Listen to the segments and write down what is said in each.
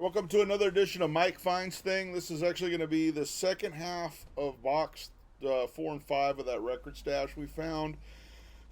Welcome to another edition of Mike Finds Thing. This is actually going to be the second half of box 4 and 5 of that record stash we found.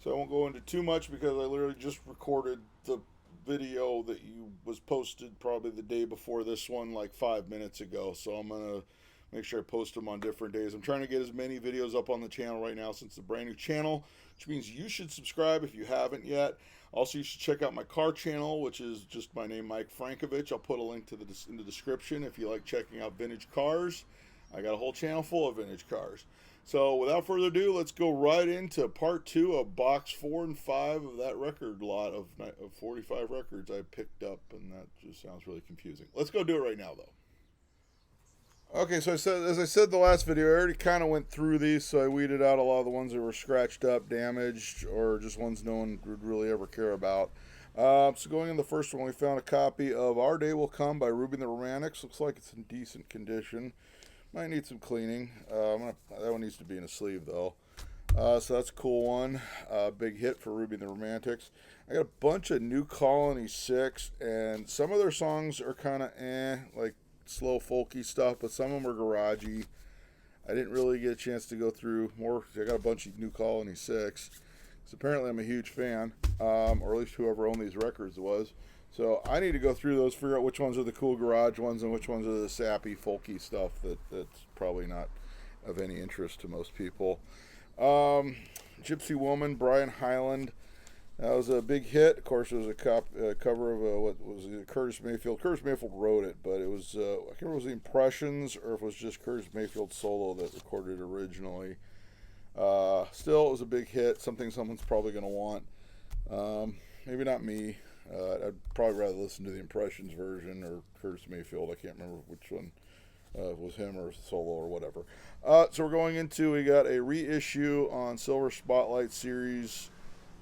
So I won't go into too much because I literally just recorded the video that was posted probably the day before this one, like 5 minutes ago. So I'm going to make sure I post them on different days. I'm trying to get as many videos up on the channel right now since it's a brand new channel, which means you should subscribe if you haven't yet. Also, you should check out my car channel, which is just my name, Mike Frankovich. I'll put a link to in the description if you like checking out vintage cars. I got a whole channel full of vintage cars. So without further ado, let's go right into part 2 of box 4 and 5 of that record lot of 45 records I picked up, and that just sounds really confusing. Let's go do it right now, though. Okay, so as I said the last video, I already kind of went through these, so I weeded out a lot of the ones that were scratched up, damaged, or just ones no one would really ever care about. So going in the first one, we found a copy of Our Day Will Come by Ruby and the Romantics. Looks like it's in decent condition. Might need some cleaning. That one needs to be in a sleeve, though. So that's a cool one. Big hit for Ruby and the Romantics. I got a bunch of New Colony 6, and some of their songs are kind of like slow folky stuff, but some of them are garagey. I didn't really get a chance to go through more. I got a bunch of New Colony 6, so apparently I'm a huge fan, or at least whoever owned these records was. So I need to go through those, figure out which ones are the cool garage ones and which ones are the sappy folky stuff that's probably not of any interest to most people. Gypsy Woman, Brian Hyland. That was a big hit. Of course, it was a cover of what was it, Curtis Mayfield. Curtis Mayfield wrote it, but it was I can't remember if it was the Impressions or if it was just Curtis Mayfield solo that recorded it originally. Still, it was a big hit. Something someone's probably going to want. Maybe not me. I'd probably rather listen to the Impressions version or Curtis Mayfield. I can't remember which one was him or solo or whatever. So we're going into, we got a reissue on Silver Spotlight Series.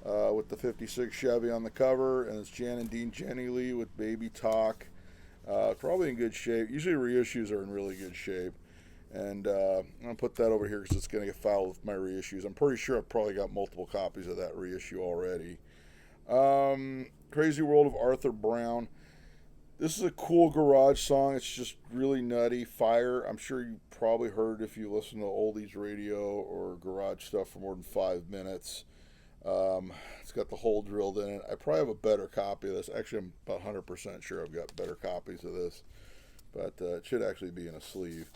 With the 56 Chevy on the cover, and it's Jan and Dean Lee with Baby Talk. Probably in good shape. Usually reissues are in really good shape. And I'm going to put that over here because it's going to get filed with my reissues. I'm pretty sure I've probably got multiple copies of that reissue already. Crazy World of Arthur Brown. This is a cool garage song. It's just really nutty. Fire. I'm sure you probably heard if you listen to Oldies radio or garage stuff for more than 5 minutes. It's got the hole drilled in it. I probably have a better copy of this. Actually, I'm about 100% sure I've got better copies of this, but it should actually be in a sleeve.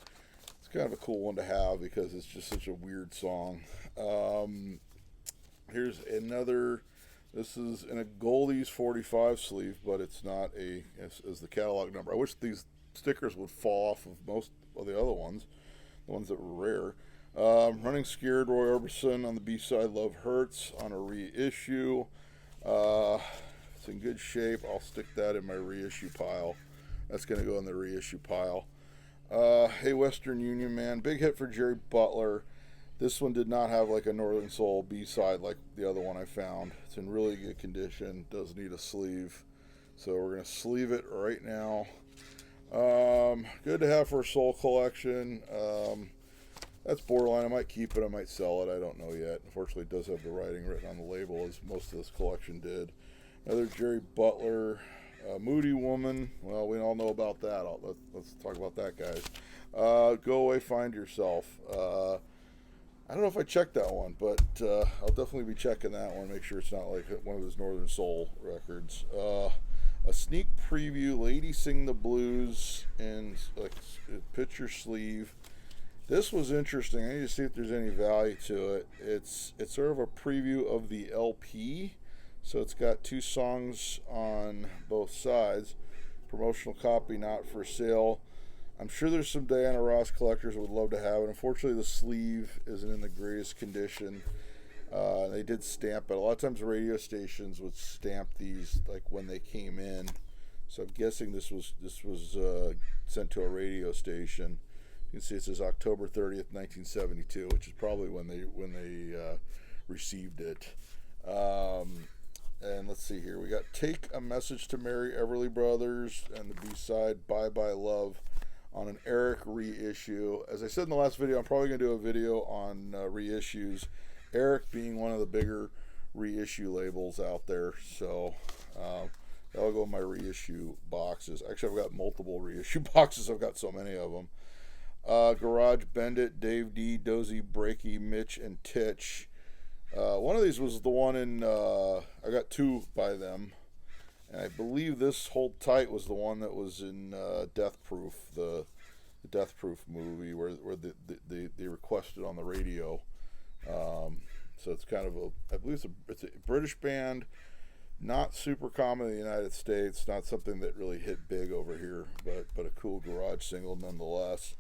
It's kind of a cool one to have because it's just such a weird song. Here's another. This is in a Goldies 45 sleeve, but it's not as the catalog number. I wish these stickers would fall off of most of the other ones, the ones that were rare. Running Scared, Roy Orbison on the B-side, Love Hurts on a reissue. It's in good shape. I'll stick that in my reissue pile. That's going to go in the reissue pile. Hey Western Union Man, big hit for Jerry Butler. This one did not have like a Northern Soul B-side like the other one I found. It's in really good condition. Does need a sleeve. So we're going to sleeve it right now. Good to have for a soul collection. That's borderline. I might keep it. I might sell it. I don't know yet. Unfortunately, it does have the writing written on the label, as most of this collection did. Another Jerry Butler, Moody Woman. Well, we all know about that. Let's talk about that, guys. Go Away, Find Yourself. I don't know if I checked that one, but I'll definitely be checking that one. Make sure it's not like one of his Northern Soul records. A sneak preview, Lady Sing the Blues, in like a picture sleeve. This was interesting. I need to see if there's any value to it. It's sort of a preview of the LP. So it's got 2 songs on both sides. Promotional copy, not for sale. I'm sure there's some Diana Ross collectors would love to have it. Unfortunately, the sleeve isn't in the greatest condition. They did stamp it. A lot of times radio stations would stamp these like when they came in. So I'm guessing this was sent to a radio station. You can see it says October 30th, 1972, which is probably when they received it. And let's see here. We got Take a Message to Mary Everly Brothers and the B-side Bye Bye Love on an Eric reissue. As I said in the last video, I'm probably going to do a video on reissues. Eric being one of the bigger reissue labels out there. So I'll go in my reissue boxes. Actually, I've got multiple reissue boxes. I've got so many of them. Garage Bendit, Dave D, Dozy, Breaky, Mitch, and Titch. One of these was the one in, I got two by them. And I believe this Hold Tight was the one that was in Death Proof, the Death Proof movie where they requested on the radio. So it's kind of I believe it's a British band, not super common in the United States, not something that really hit big over here, but a cool garage single nonetheless.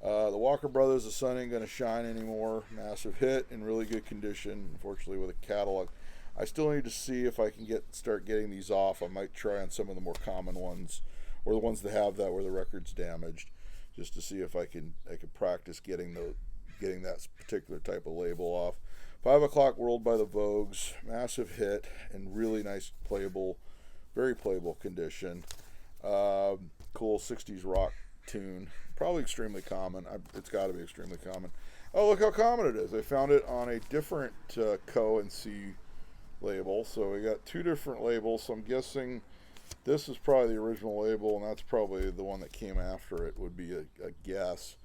The Walker Brothers, The Sun Ain't Gonna Shine Anymore, massive hit in really good condition, unfortunately with a catalog. I still need to see if I can start getting these off. I might try on some of the more common ones, or the ones that have that where the record's damaged, just to see if I can practice getting that particular type of label off. 5 O'Clock World by the Vogues, massive hit and really nice playable, very playable condition. Cool 60s rock tune, probably extremely common. It's got to be extremely common. Oh, look how common it is. I found it on a different Co and C label, so we got two different labels, so I'm guessing this is probably the original label and that's probably the one that came after it, would be a guess.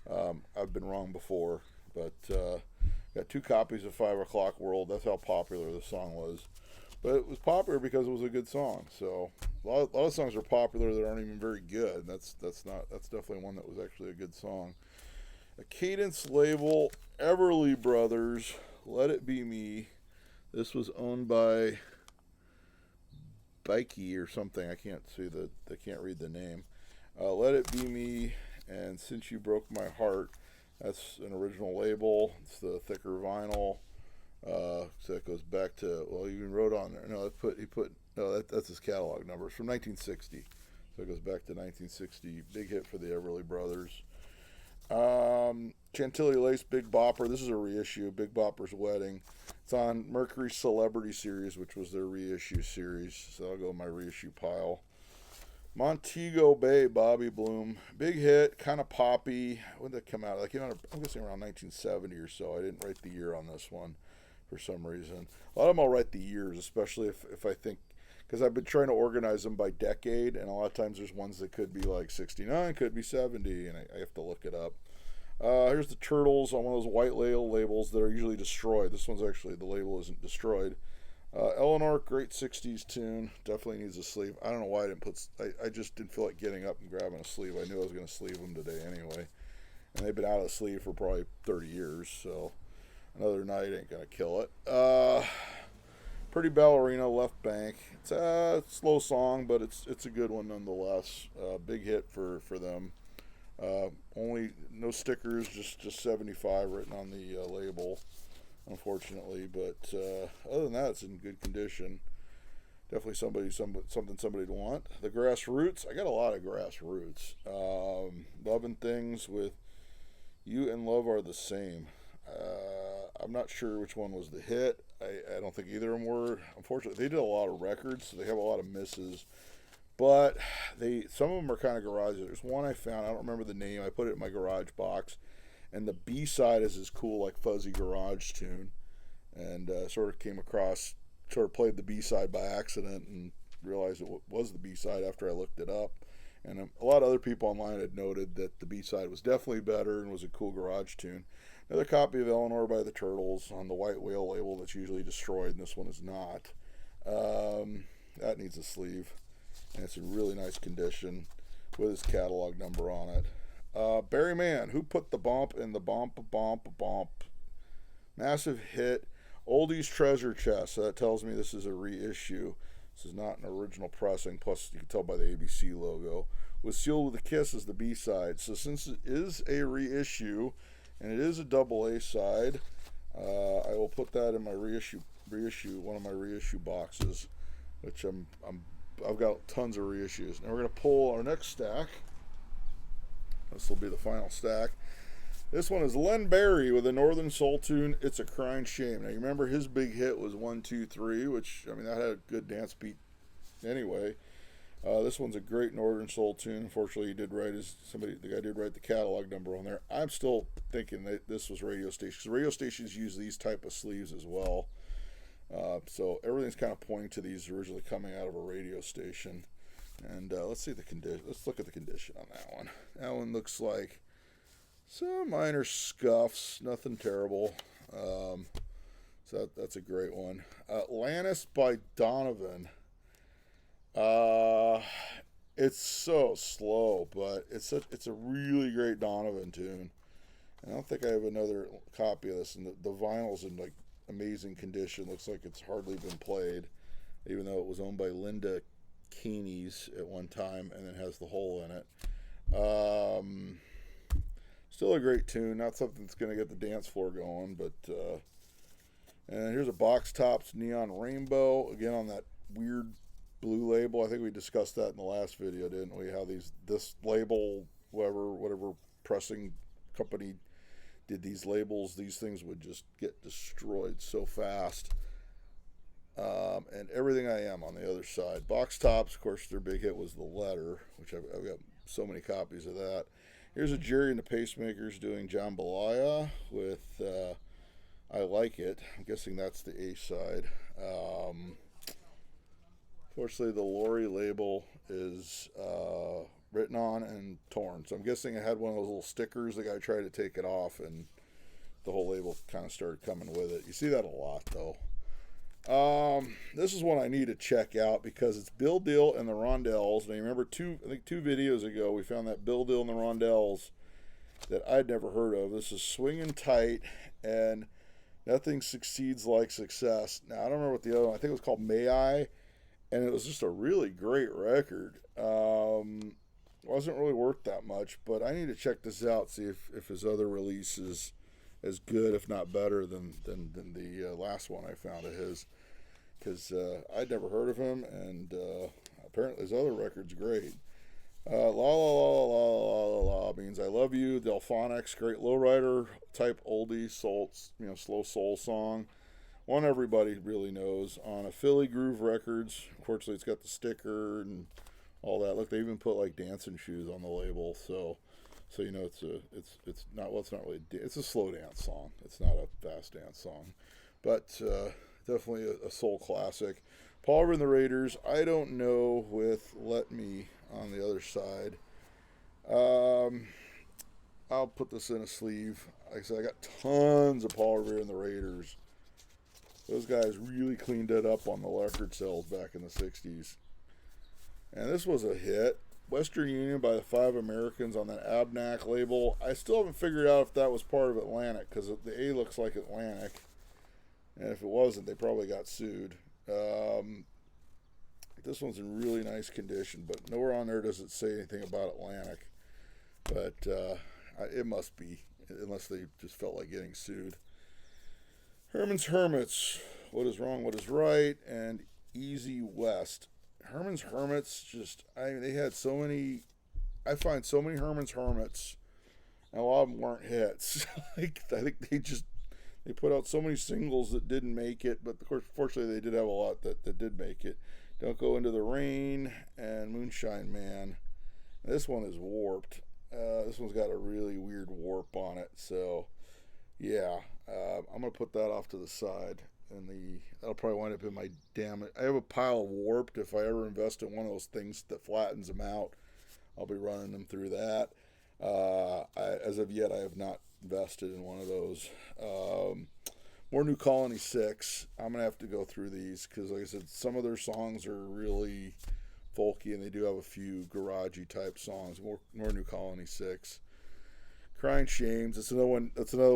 I've been wrong before, but got two copies of 5 O'Clock World. That's how popular the song was. But it was popular because it was a good song. So a lot of songs are popular that aren't even very good. That's definitely one that was actually a good song. A Cadence label, Everly Brothers, Let It Be Me. This was owned by Bikey or something. I can't read the name. Let It Be Me and Since You Broke My Heart. That's an original label. It's the thicker vinyl. So it goes back to, well, he even wrote on there. No, that's his catalog number. It's from 1960. So it goes back to 1960. Big hit for the Everly Brothers. Chantilly Lace, Big Bopper. This is a reissue. Big Bopper's Wedding. It's on Mercury Celebrity Series, which was their reissue series. So I'll go in my reissue pile. Montego Bay, Bobby Bloom. Big hit, kind of poppy. When did that come out? I'm guessing around 1970 or so. I didn't write the year on this one for some reason. A lot of them I'll write the years, especially if I think, because I've been trying to organize them by decade, and a lot of times there's ones that could be like 69, could be 70, and I have to look it up. Here's the Turtles on one of those white labels that are usually destroyed. This one's actually, the label isn't destroyed. Eleanor, great 60s tune. Definitely needs a sleeve. I don't know why I didn't put... I just didn't feel like getting up and grabbing a sleeve. I knew I was going to sleeve them today anyway. And they've been out of the sleeve for probably 30 years, so another night ain't going to kill it. Pretty Ballerina, Left Bank. It's a slow song, but it's a good one nonetheless. Big hit for them. Only no stickers, just 75 written on the label, unfortunately. But other than that, it's in good condition. Definitely something somebody to want. The Grassroots, I got a lot of Grassroots. Loving Things with You and Love Are the Same. I'm not sure which one was the hit. I don't think either of them were. Unfortunately, they did a lot of records, so they have a lot of misses. But some of them are kind of garage. There's one I found, I don't remember the name. I put it in my garage box. And the B-side is this cool, like, fuzzy garage tune. And sort of played the B-side by accident and realized it was the B-side after I looked it up. And a lot of other people online had noted that the B-side was definitely better and was a cool garage tune. Another copy of Eleanor by the Turtles on the White Whale label that's usually destroyed, and this one is not. That needs a sleeve. And it's in really nice condition with his catalog number on it. Barry Mann, Who Put the Bump in the Bump, Bump, Bump. Massive hit. Oldies Treasure Chest. So that tells me this is a reissue. This is not an original pressing. Plus, you can tell by the ABC logo. Was Sealed with a Kiss as the B-side. So since it is a reissue, and it is a double A side, I will put that in my reissue, one of my reissue boxes, which I've got tons of reissues. Now we're going to pull our next stack. This will be the final stack. This one is Len Barry with a Northern Soul tune, It's a Crying Shame. Now you remember his big hit was 1, 2, 3, which, I mean, that had a good dance beat anyway. This one's a great Northern Soul tune. Unfortunately, the guy did write the catalog number on there. I'm still thinking that this was radio stations. Radio stations use these type of sleeves as well. So everything's kind of pointing to these originally coming out of a radio station. And let's see the condition. Let's look at the condition on that one. That one looks like some minor scuffs, nothing terrible. So that's a great one. Atlantis by Donovan. It's so slow, but it's a really great Donovan tune. And I don't think I have another copy of this. And the vinyl's in like amazing condition. Looks like it's hardly been played, even though it was owned by Linda Keeney's at one time, and then has the hole in it. Still a great tune. Not something that's going to get the dance floor going, but and here's a Box Tops Neon Rainbow, again on that weird blue label. I think we discussed that in the last video, didn't we? How this label, whatever pressing company did these labels, these things would just get destroyed so fast. And Everything I Am on the other side. Box Tops, of course, their big hit was The Letter, which I've got so many copies of that. Here's a Jerry and the Pacemakers doing Jambalaya with I Like It. I'm guessing that's the A side. Fortunately, the Lori label is written on and torn. So I'm guessing it had one of those little stickers. The guy tried to take it off, and the whole label kind of started coming with it. You see that a lot, though. This is one I need to check out because it's Bill Dill and the Rondells. And I remember two videos ago we found that Bill Dill and the Rondells that I'd never heard of. This is Swingin' Tight and Nothing Succeeds Like Success. Now I don't remember what the other one. I think it was called May I, and it was just a really great record. Wasn't really worth that much, but I need to check this out, see if his other release is as good, if not better, than the last one I found of his. Because I'd never heard of him, and apparently his other record's great. La La La La La La La means I Love You. Delphonics, great lowrider type oldie soul, slow soul song. One everybody really knows on a Philly Groove Records. Unfortunately, it's got the sticker and all that. Look, they even put like dancing shoes on the label, so it's not really it's a slow dance song. It's not a fast dance song, but definitely a soul classic. Paul River and the Raiders. I don't know with Let Me on the other side. I'll put this in a sleeve. Like I said, I got tons of Paul Revere and the Raiders. Those guys really cleaned it up on the record sales back in the 60s. And this was a hit. Western Union by the Five Americans on that Abnac label. I still haven't figured out if that was part of Atlantic, because the A looks like Atlantic. And if it wasn't, they probably got sued. This one's in really nice condition, but nowhere on there does it say anything about Atlantic. But it must be, unless they just felt like getting sued. Herman's Hermits, What Is Wrong, What Is Right, and Easy West. Herman's Hermits, they had so many, I find so many Herman's Hermits, and a lot of them weren't hits. I think they put out so many singles that didn't make it, but of course, fortunately, they did have a lot that did make it. Don't Go Into the Rain and Moonshine Man. This one is warped. This one's got a really weird warp on it, so yeah, I'm gonna put that off to the side, and that'll probably wind up in my I have a pile of warped. If I ever invest in one of those things that flattens them out, I'll be running them through that. As of yet, I have not invested in one of those. More New Colony 6. I'm going to have to go through these because, like I said, some of their songs are really folky, and they do have a few garagey type songs. More New Colony 6. Crying Shames. That's another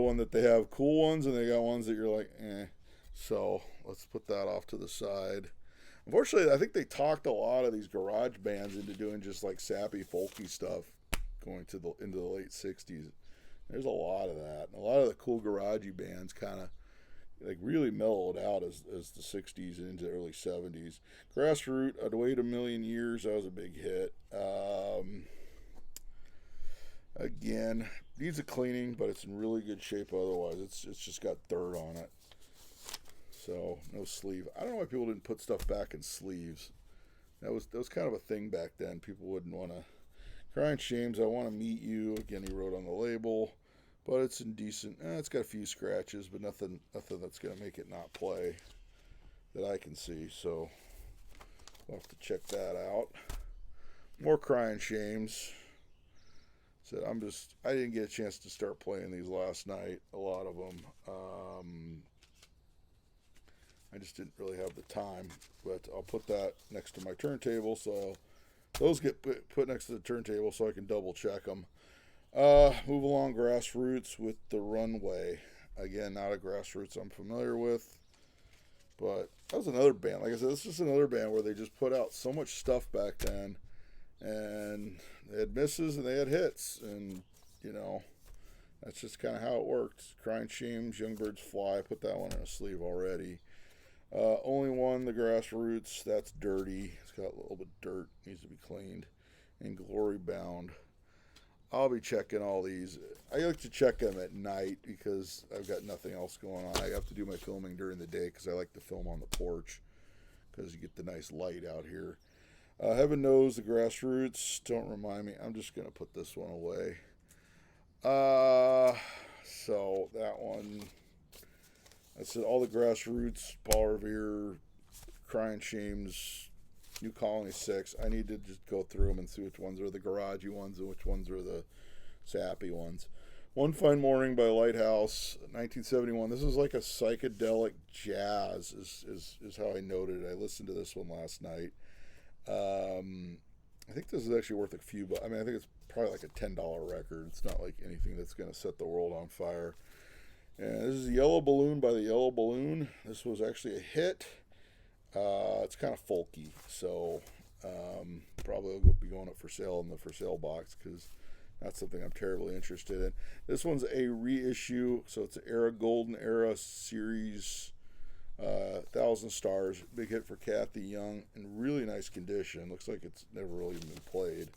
one that they have cool ones, and they got ones that you're like, eh. So let's put that off to the side. Unfortunately, I think they talked a lot of these garage bands into doing just like sappy, folky stuff going into the late 60s. There's a lot of that. And a lot of the cool garagey bands kind of like really mellowed out as the 60s and into the early 70s. Grassroot, I'd Wait a Million Years, that was a big hit. Again, needs a cleaning, but it's in really good shape otherwise. It's just got dirt on it. So, no sleeve. I don't know why people didn't put stuff back in sleeves. That was kind of a thing back then. People wouldn't want to. Crying Shames, I Want to Meet You. Again, he wrote on the label. But it's in decent. It's got a few scratches, but nothing that's going to make it not play. that I can see. So we'll have to check that out. More Crying Shames. So I didn't get a chance to start playing these last night, a lot of them. I just didn't really have the time, but I'll put that next to my turntable, so those get put next to the turntable so I can double check them. Move along, Grassroots with The Runway. Again, not a Grassroots I'm familiar with, but that was another band. Like I said, this is another band where they just put out so much stuff back then, and they had misses and they had hits, and that's just kind of how it worked. Crying Shames, Young Birds Fly. I put that one in a sleeve already. Only one, the Grassroots, that's dirty. It's got a little bit of dirt, needs to be cleaned. And Glory Bound. I'll be checking all these. I like to check them at night because I've got nothing else going on. I have to do my filming during the day because I like to film on the porch because you get the nice light out here. Heaven Knows, the Grassroots. Don't remind me. I'm just going to put this one away. So that one... I said all the Grassroots, Paul Revere, Crying Shames, New Colony 6. I need to just go through them and see which ones are the garagey ones and which ones are the sappy ones. One Fine Morning by Lighthouse, 1971. This is like a psychedelic jazz, is how I noted it. I listened to this one last night. I think this is actually worth a few, but I think it's probably like a $10 record. It's not like anything that's going to set the world on fire. And this is Yellow Balloon by the Yellow Balloon. This was actually a hit. It's kind of folky, so probably will be going up for sale in the for sale box because that's something I'm terribly interested in. This one's a reissue, so it's an Golden Era Series, 1,000 Stars. Big hit for Kathy Young, in really nice condition. Looks like it's never really even been played.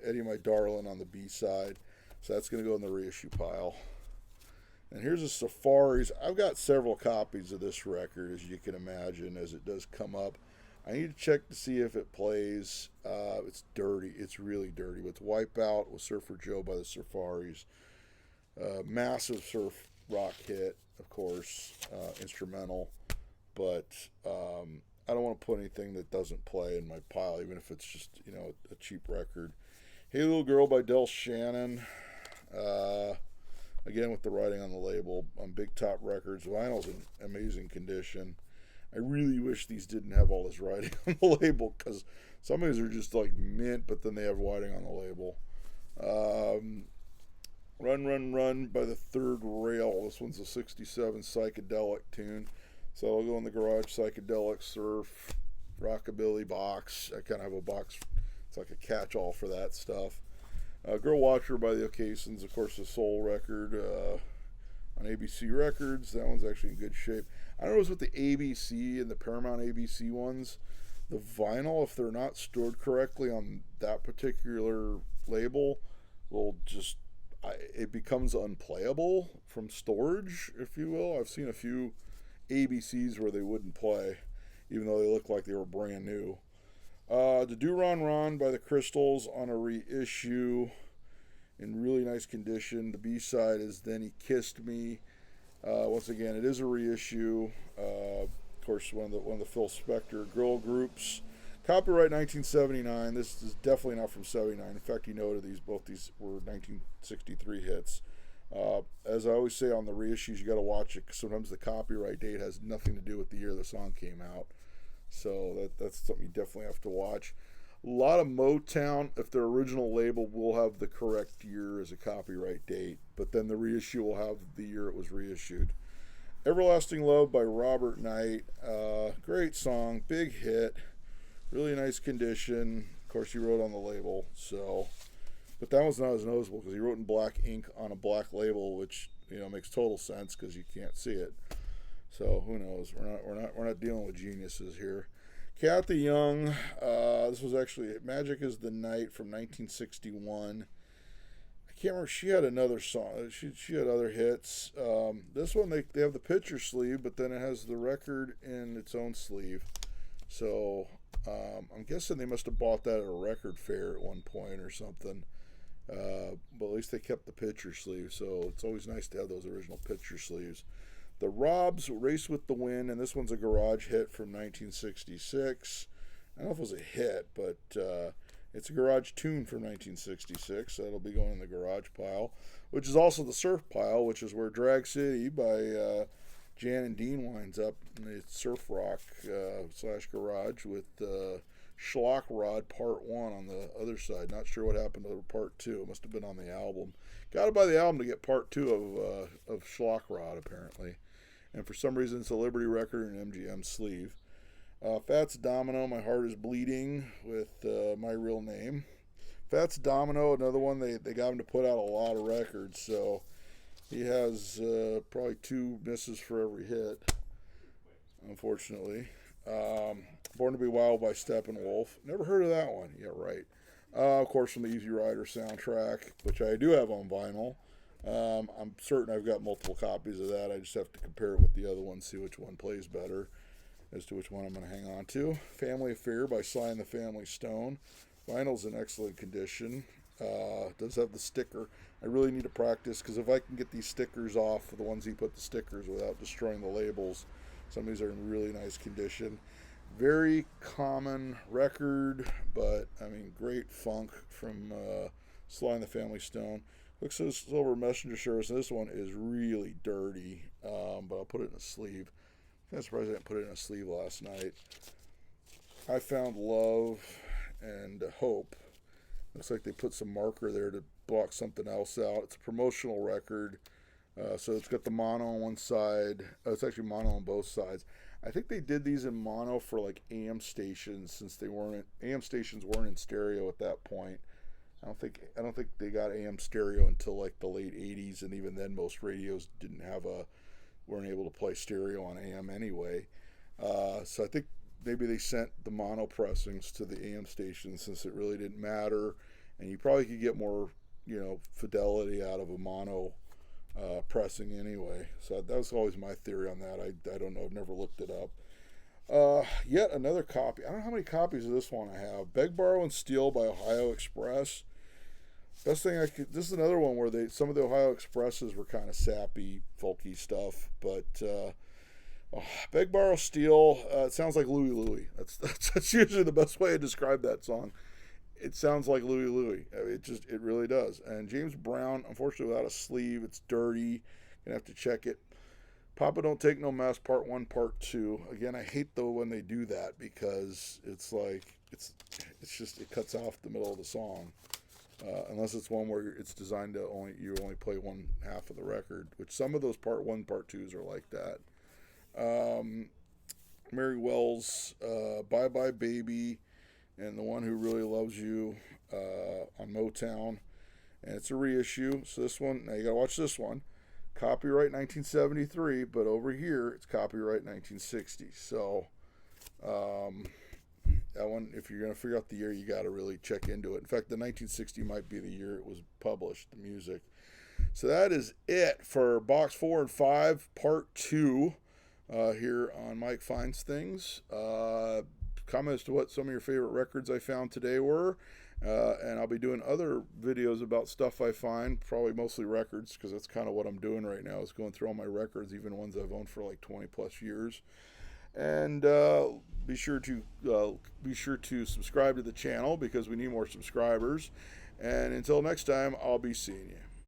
Eddie My Darling on the B-side, so that's going to go in the reissue pile. And here's the Safaris. I've got several copies of this record, as you can imagine, as it does come up. I need to check to see if it plays. It's dirty. It's really dirty. But it's Wipeout with Surfer Joe by the Safaris. Massive surf rock hit, of course, instrumental. But I don't want to put anything that doesn't play in my pile, even if it's just, a cheap record. Hey Little Girl by Del Shannon. Again, with the writing on the label, on Big Top Records. Vinyl's in amazing condition. I really wish these didn't have all this writing on the label, because some of these are just like mint, but then they have writing on the label. Run, Run, Run by the Third Rail. This one's a 67 psychedelic tune. So I'll go in the garage psychedelic surf, rockabilly box. I kind of have a box. It's like a catch-all for that stuff. Girl Watcher by the Occasions, of course, a soul record on ABC Records. That one's actually in good shape. I don't know what's with the ABC and the Paramount ABC ones. The vinyl, if they're not stored correctly on that particular label, it becomes unplayable from storage, if you will. I've seen a few ABCs where they wouldn't play, even though they look like they were brand new. The Do Ron Ron by the Crystals on a reissue in really nice condition. The B-side is Then He Kissed Me. Once again, it is a reissue. Of course, one of the Phil Spector girl groups. Copyright 1979. This is definitely not from 79. In fact, he noted both these were 1963 hits. As I always say on the reissues, you got to watch it, because sometimes the copyright date has nothing to do with the year the song came out. So that's something you definitely have to watch. A lot of Motown, if their original label, will have the correct year as a copyright date, but then the reissue will have the year it was reissued. Everlasting Love by Robert Knight. Great song, big hit, really nice condition. Of course, he wrote on the label, but that one's not as noticeable because he wrote in black ink on a black label, which makes total sense because you can't see it. So who knows? We're not dealing with geniuses here. Kathy Young. This was actually Magic Is the Night from 1961. I can't remember. She had another song. She had other hits. This one they have the picture sleeve, but then it has the record in its own sleeve. So I'm guessing they must have bought that at a record fair at one point or something. But at least they kept the picture sleeve. So it's always nice to have those original picture sleeves. The Robs, Race with the Wind, and this one's a garage hit from 1966. I don't know if it was a hit, but it's a garage tune from 1966. So that'll be going in the garage pile, which is also the surf pile, which is where Drag City by Jan and Dean winds up in the surf rock / garage with Schlock Rod Part 1 on the other side. Not sure what happened to Part 2. It must have been on the album. Got to buy the album to get Part 2 of Schlock Rod, apparently. And for some reason, it's a Liberty record and MGM sleeve. Fats Domino, My Heart is Bleeding, with my real name. Fats Domino, another one, they got him to put out a lot of records, so he has probably 2 misses for every hit, unfortunately. Born to Be Wild by Steppenwolf. Never heard of that one. Yeah, right. Of course, from the Easy Rider soundtrack, which I do have on vinyl. I'm certain I've got multiple copies of that. I just have to compare it with the other one, see which one plays better as to which one I'm going to hang on to. Family Affair by Sly and the Family Stone. Vinyl's in excellent condition. Does have the sticker. I really need to practice, because if I can get these stickers off, the ones he put the stickers without destroying the labels, some of these are in really nice condition. Very common record, but I mean, great funk from Sly and the Family Stone. Looks like Silver Messenger Service. This one is really dirty, but I'll put it in a sleeve. I'm surprised I didn't put it in a sleeve last night. I Found Love and Hope. Looks like they put some marker there to block something else out. It's a promotional record, so it's got the mono on one side. It's actually mono on both sides. I think they did these in mono for like AM stations, since AM stations weren't in stereo at that point. I don't think they got AM stereo until like the late 80s, and even then most radios weren't able to play stereo on AM anyway. So I think maybe they sent the mono pressings to the AM stations, since it really didn't matter, and you probably could get more, fidelity out of a mono pressing anyway. So that was always my theory on that. I don't know. I've never looked it up. Yet another copy. I don't know how many copies of this one I have. Beg, Borrow, and Steal by Ohio Express. Best thing this is another one where some of the Ohio Expresses were kind of sappy, folky stuff. But Beg, Borrow, Steal, it sounds like Louie Louie. That's usually the best way to describe that song. It sounds like Louie Louie. It really does. And James Brown, unfortunately without a sleeve, it's dirty. Gonna have to check it. Papa Don't Take No Mess, Part 1, Part 2. Again, I hate though when they do that, because it's like it cuts off the middle of the song. Unless it's one where it's designed to you only play one half of the record, which some of those Part 1, Part 2s are like that. Mary Wells, Bye Bye Baby, and The One Who Really Loves You on Motown. And it's a reissue. So this one, now you gotta watch this one. Copyright 1973, but over here it's copyright 1960. So that one, if you're going to figure out the year, you got to really check into it. In fact, the 1960 might be the year it was published, the music. So that is it for Box 4 and 5, Part 2, here on Mike Finds Things. Comment as to what some of your favorite records I found today were. And I'll be doing other videos about stuff I find, probably mostly records, because that's kind of what I'm doing right now, is going through all my records, even ones I've owned for like 20 plus years. And be sure to subscribe to the channel, because we need more subscribers. And until next time, I'll be seeing you.